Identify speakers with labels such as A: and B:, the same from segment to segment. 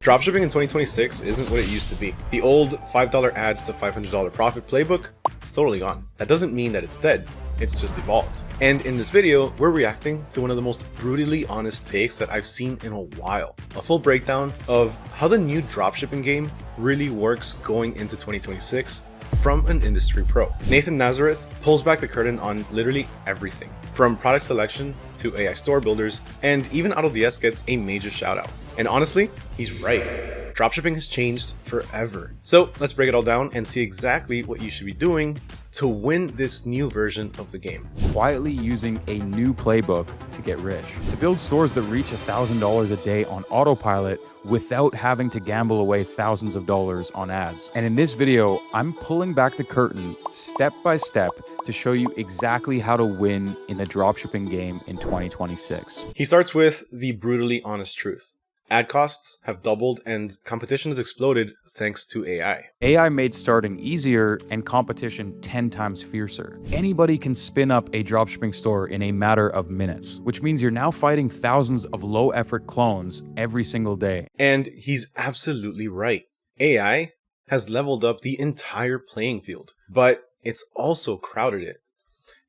A: Dropshipping in 2026 isn't what it used to be. The old $5 ads to $500 profit playbook, it's totally gone. That doesn't mean that it's dead, it's just evolved. And in this video, we're reacting to one of the most brutally honest takes that I've seen in a while. A full breakdown of how the new dropshipping game really works going into 2026 from an industry pro. Nathan Nazareth pulls back the curtain on literally everything, from product selection to AI store builders, and even AutoDS gets a major shout out. And honestly, he's right. Dropshipping has changed forever. So let's break it all down and see exactly what you should be doing to win this new version of the game.
B: Quietly using a new playbook to get rich. To build stores that reach $1,000 a day on autopilot without having to gamble away thousands of dollars on ads. And in this video, I'm pulling back the curtain step by step to show you exactly how to win in the dropshipping game in 2026.
A: He starts with the brutally honest truth. Ad costs have doubled and competition has exploded thanks to AI.
B: AI made starting easier and competition 10 times fiercer. Anybody can spin up a dropshipping store in a matter of minutes, which means you're now fighting thousands of low-effort clones every single day.
A: And he's absolutely right. AI has leveled up the entire playing field, but it's also crowded it.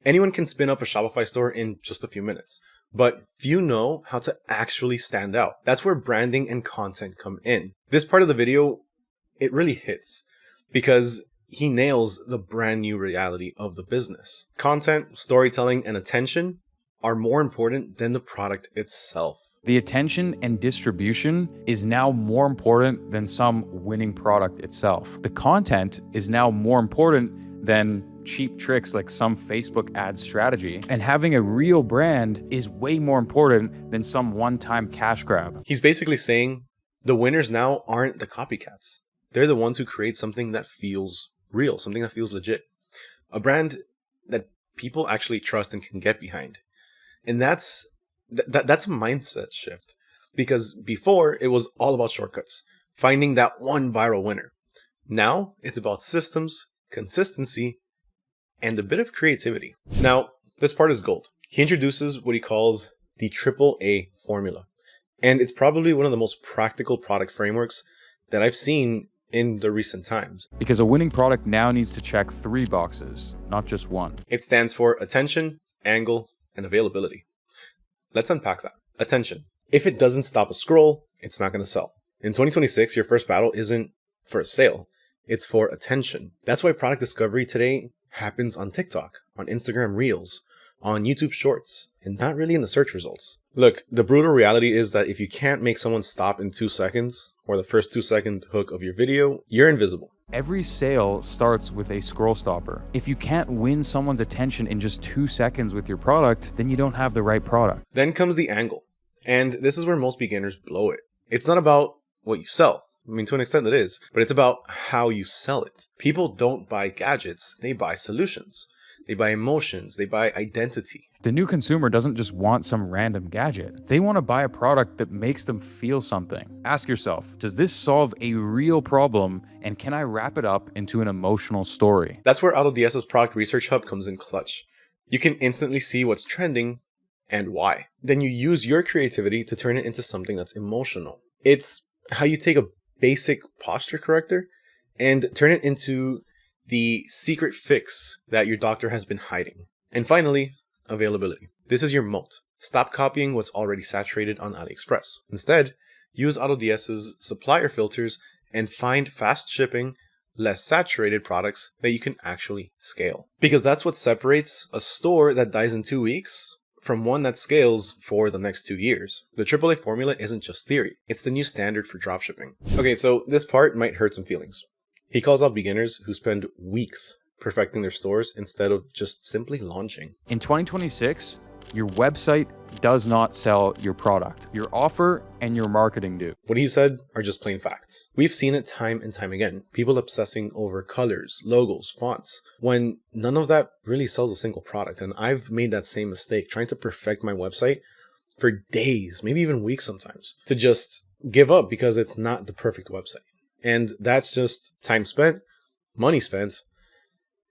A: Anyone can spin up a Shopify store in just a few minutes. But few know how to actually stand out. That's where branding and content come in. This part of the video, it really hits because he nails the brand new reality of the business. Content, storytelling, and attention are more important than the product itself.
B: The attention and distribution is now more important than some winning product itself. The content is now more important than cheap tricks like some Facebook ad strategy. And having a real brand is way more important than some one-time cash grab.
A: He's basically saying the winners now aren't the copycats. They're the ones who create something that feels real, something that feels legit. A brand that people actually trust and can get behind. And that's a mindset shift. Because before, it was all about shortcuts, finding that one viral winner. Now, it's about systems, consistency, and a bit of creativity. Now, this part is gold. He introduces what he calls the AAA formula. And it's probably one of the most practical product frameworks that I've seen in the recent times.
B: Because a winning product now needs to check 3 boxes, not just one.
A: It stands for attention, angle, and availability. Let's unpack that. Attention. If it doesn't stop a scroll, it's not going to sell. In 2026, your first battle isn't for a sale. It's for attention. That's why product discovery today happens on TikTok, on Instagram Reels, on YouTube Shorts, and not really in the search results. Look, the brutal reality is that if you can't make someone stop in 2 seconds, or the first 2-second hook of your video, you're invisible.
B: Every sale starts with a scroll stopper. If you can't win someone's attention in just 2 seconds with your product, then you don't have the right product.
A: Then comes the angle. And this is where most beginners blow it. It's not about what you sell. I mean, to an extent it is, but it's about how you sell it. People don't buy gadgets, they buy solutions. They buy emotions, they buy identity.
B: The new consumer doesn't just want some random gadget. They want to buy a product that makes them feel something. Ask yourself, does this solve a real problem, and can I wrap it up into an emotional story?
A: That's where AutoDS's product research hub comes in clutch. You can instantly see what's trending and why. Then you use your creativity to turn it into something that's emotional. It's how you take a basic posture corrector and turn it into the secret fix that your doctor has been hiding. And finally, availability. This is your moat. Stop copying what's already saturated on AliExpress. Instead, use AutoDS's supplier filters and find fast shipping, less saturated products that you can actually scale. Because that's what separates a store that dies in 2 weeks from one that scales for the next 2 years. The AAA formula isn't just theory, it's the new standard for dropshipping. Okay, so this part might hurt some feelings. He calls out beginners who spend weeks perfecting their stores instead of just simply launching.
B: In 2026, your website does not sell your product. Your offer and your marketing do.
A: What he said are just plain facts. We've seen it time and time again. People obsessing over colors, logos, fonts, when none of that really sells a single product. And I've made that same mistake, trying to perfect my website for days, maybe even weeks sometimes, to just give up because it's not the perfect website. And that's just time spent, money spent,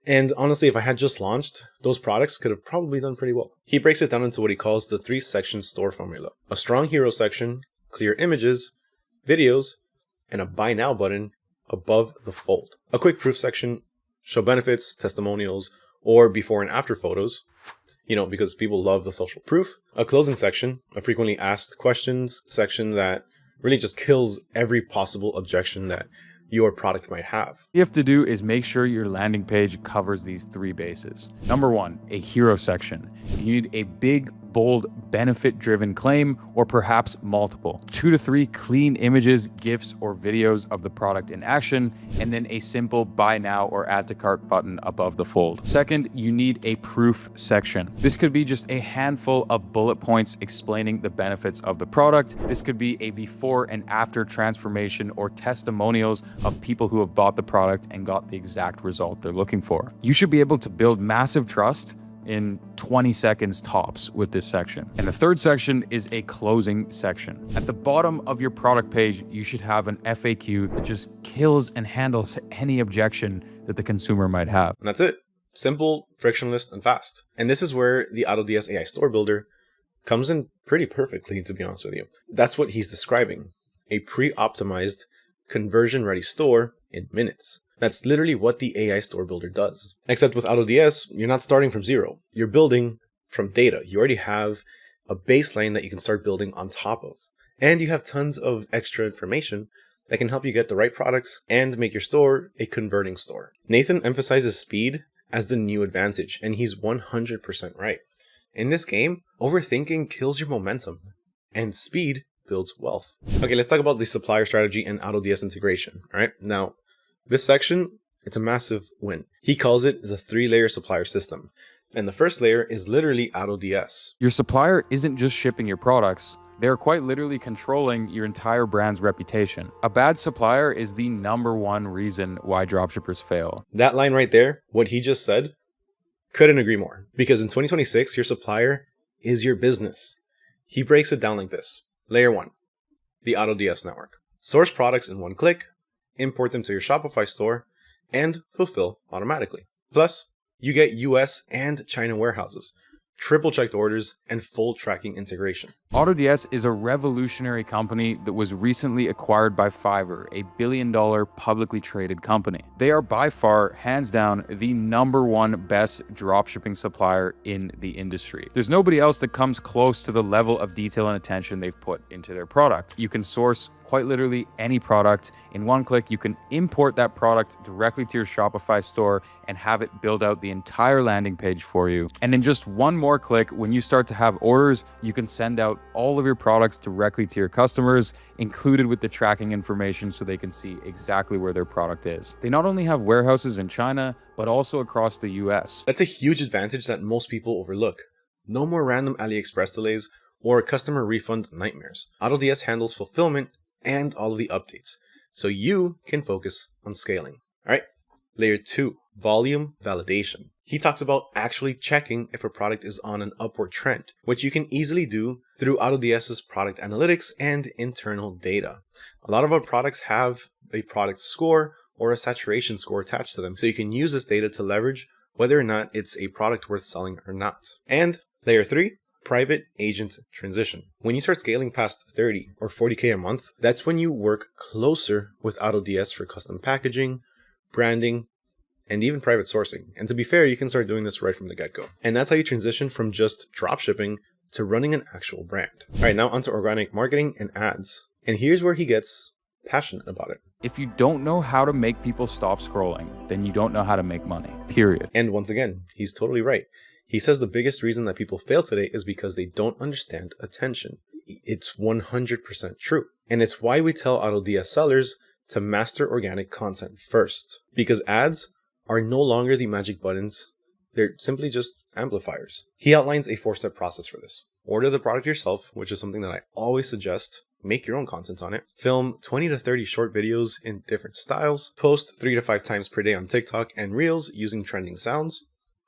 A: And honestly, if I had just launched, those products could have probably done pretty well. He breaks it down into what he calls the 3-section store formula. A strong hero section, clear images, videos, and a buy now button above the fold. A quick proof section, show benefits, testimonials, or before and after photos, because people love the social proof. A closing section, a frequently asked questions section that really just kills every possible objection that your product might have.
B: What you have to do is make sure your landing page covers these three bases. Number one, a hero section. You need a big, bold, benefit-driven claim, or perhaps multiple. 2 to 3 clean images, GIFs, or videos of the product in action, and then a simple buy now or add to cart button above the fold. Second, you need a proof section. This could be just a handful of bullet points explaining the benefits of the product. This could be a before and after transformation or testimonials of people who have bought the product and got the exact result they're looking for. You should be able to build massive trust in 20 seconds tops with this section. And the third section is a closing section. At the bottom of your product page, you should have an FAQ that just kills and handles any objection that the consumer might have.
A: And that's it. Simple, frictionless, and fast. And this is where the AutoDS AI Store Builder comes in pretty perfectly, to be honest with you. That's what he's describing. A pre-optimized, conversion-ready store in minutes. That's literally what the AI Store Builder does. Except with AutoDS, you're not starting from zero. You're building from data. You already have a baseline that you can start building on top of. And you have tons of extra information that can help you get the right products and make your store a converting store. Nathan emphasizes speed as the new advantage, and he's 100% right. In this game, overthinking kills your momentum, and speed builds wealth. Okay, let's talk about the supplier strategy and AutoDS integration. All right, now, this section, it's a massive win. He calls it the 3-layer supplier system. And the first layer is literally AutoDS.
B: Your supplier isn't just shipping your products. They're quite literally controlling your entire brand's reputation. A bad supplier is the #1 reason why dropshippers fail.
A: That line right there, what he just said, couldn't agree more. Because in 2026, your supplier is your business. He breaks it down like this. Layer 1, the AutoDS network. Source products in one click, import them to your Shopify store, and fulfill automatically. Plus, you get US and China warehouses, triple-checked orders, and full tracking integration.
B: AutoDS is a revolutionary company that was recently acquired by Fiverr, a billion-dollar publicly traded company. They are by far, hands down, the #1 best dropshipping supplier in the industry. There's nobody else that comes close to the level of detail and attention they've put into their product. You can source quite literally any product. In one click, you can import that product directly to your Shopify store and have it build out the entire landing page for you. And in just one more click, when you start to have orders, you can send out all of your products directly to your customers, included with the tracking information so they can see exactly where their product is. They not only have warehouses in China, but also across the US.
A: That's a huge advantage that most people overlook. No more random AliExpress delays or customer refund nightmares. AutoDS handles fulfillment and all of the updates, so you can focus on scaling. All right, layer 2, volume validation. He talks about actually checking if a product is on an upward trend, which you can easily do through AutoDS's product analytics and internal data. A lot of our products have a product score or a saturation score attached to them, so you can use this data to leverage whether or not it's a product worth selling or not. And layer 3, private agent transition. When you start scaling past 30 or 40K a month, that's when you work closer with AutoDS for custom packaging, branding, and even private sourcing. And to be fair, you can start doing this right from the get-go. And that's how you transition from just dropshipping to running an actual brand. All right, now onto organic marketing and ads. And here's where he gets passionate about it.
B: If you don't know how to make people stop scrolling, then you don't know how to make money, period.
A: And once again, he's totally right. He says the biggest reason that people fail today is because they don't understand attention. It's 100% true. And it's why we tell AutoDS sellers to master organic content first. Because ads are no longer the magic buttons. They're simply just amplifiers. He outlines a 4-step process for this. Order the product yourself, which is something that I always suggest. Make your own content on it. Film 20 to 30 short videos in different styles. Post 3 to 5 times per day on TikTok and Reels using trending sounds.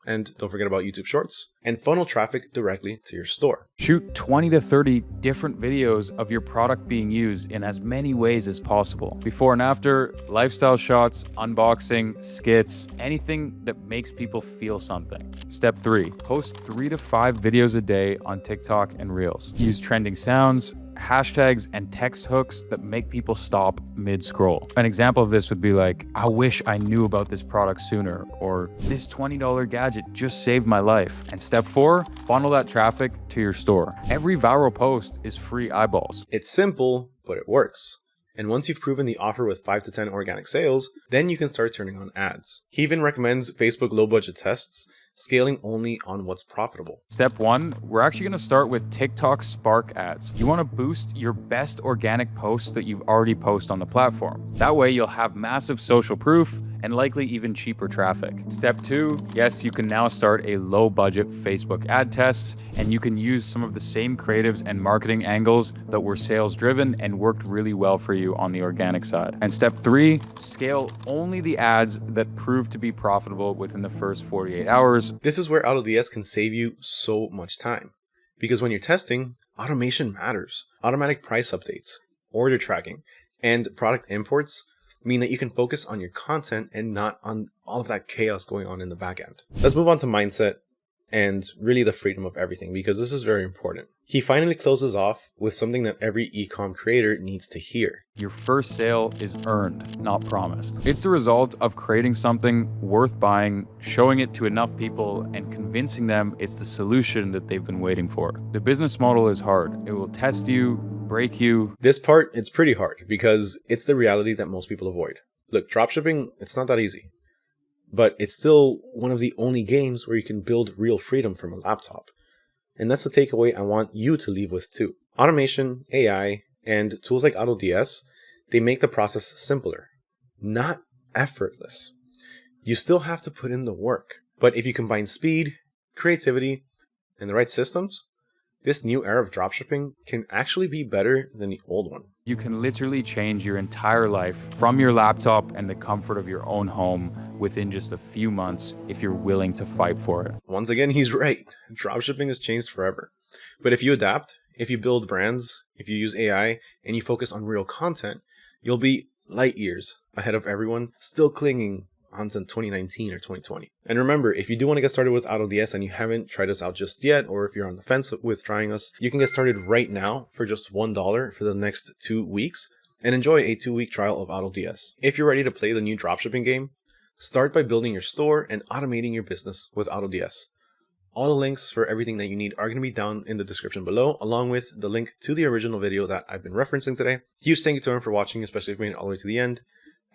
A: And don't forget about YouTube Shorts, and funnel traffic directly to your store.
B: Shoot 20 to 30 different videos of your product being used in as many ways as possible. Before and after, lifestyle shots, unboxing, skits, anything that makes people feel something. Step 3, post 3 to 5 videos a day on TikTok and Reels. Use trending sounds, hashtags and text hooks that make people stop mid-scroll. An example of this would be like, I wish I knew about this product sooner, or this $20 gadget just saved my life. And step 4, funnel that traffic to your store. Every viral post is free eyeballs.
A: It's simple, but it works. And once you've proven the offer with 5 to 10 organic sales, then you can start turning on ads. He even recommends Facebook low budget tests, scaling only on what's profitable.
B: Step 1, we're actually gonna start with TikTok Spark ads. You wanna boost your best organic posts that you've already posted on the platform. That way you'll have massive social proof and likely even cheaper traffic. Step 2, yes, you can now start a low budget Facebook ad tests, and you can use some of the same creatives and marketing angles that were sales driven and worked really well for you on the organic side. And step 3, scale only the ads that prove to be profitable within the first 48 hours.
A: This is where AutoDS can save you so much time. Because when you're testing, automation matters. Automatic price updates, order tracking, and product imports mean that you can focus on your content and not on all of that chaos going on in the back end. Let's move on to mindset and really the freedom of everything, because this is very important. He finally closes off with something that every e-com creator needs to hear.
B: Your first sale is earned, not promised. It's the result of creating something worth buying, showing it to enough people, and convincing them it's the solution that they've been waiting for. The business model is hard. It will test you, break you.
A: This part, it's pretty hard because it's the reality that most people avoid. Look, dropshipping, it's not that easy, but it's still one of the only games where you can build real freedom from a laptop. And that's the takeaway I want you to leave with too. Automation, AI, and tools like AutoDS, they make the process simpler, not effortless. You still have to put in the work, but if you combine speed, creativity, and the right systems, this new era of dropshipping can actually be better than the old one.
B: You can literally change your entire life from your laptop and the comfort of your own home within just a few months if you're willing to fight for it.
A: Once again, he's right. Dropshipping has changed forever. But if you adapt, if you build brands, if you use AI, and you focus on real content, you'll be light years ahead of everyone still clinging on to 2019 or 2020. And remember, if you do want to get started with AutoDS and you haven't tried us out just yet, or if you're on the fence with trying us, you can get started right now for just $1 for the next 2 weeks and enjoy a 2-week trial of AutoDS. If you're ready to play the new dropshipping game, start by building your store and automating your business with AutoDS. All the links for everything that you need are going to be down in the description below, along with the link to the original video that I've been referencing today. Huge thank you to everyone for watching, especially if you made it all the way to the end.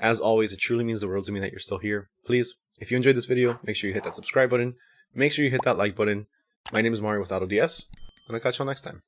A: As always, it truly means the world to me that you're still here. Please, if you enjoyed this video, make sure you hit that subscribe button. Make sure you hit that like button. My name is Mario with AutoDS, and I'll catch y'all next time.